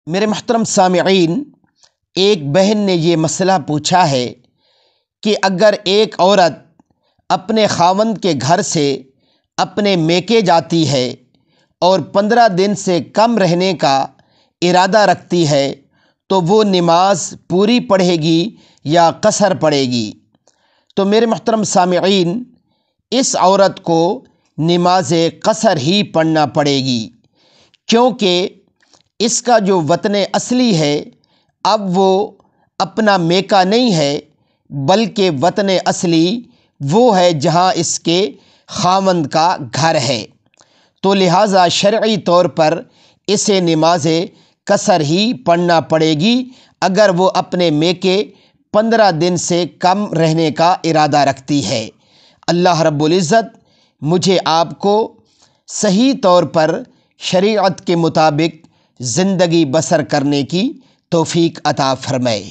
میرے محترم سامعین، ایک بہن نے یہ مسئلہ پوچھا ہے کہ اگر ایک عورت اپنے خاوند کے گھر سے اپنے میکے جاتی ہے اور 15 دن سے کم رہنے کا ارادہ رکھتی ہے تو وہ نماز پوری پڑھے گی یا قصر پڑھے گی؟ تو میرے محترم سامعین، اس عورت کو نماز قصر ہی پڑھنا پڑے گی، کیونکہ اس کا جو وطن اصلی ہے اب وہ اپنا میکا نہیں ہے، بلکہ وطن اصلی وہ ہے جہاں اس کے خاوند کا گھر ہے۔ تو لہٰذا شرعی طور پر اسے نماز قصر ہی پڑھنا پڑے گی اگر وہ اپنے میکے 15 دن سے کم رہنے کا ارادہ رکھتی ہے۔ اللہ رب العزت مجھے آپ کو صحیح طور پر شریعت کے مطابق زندگی بسر کرنے کی توفیق عطا فرمائے۔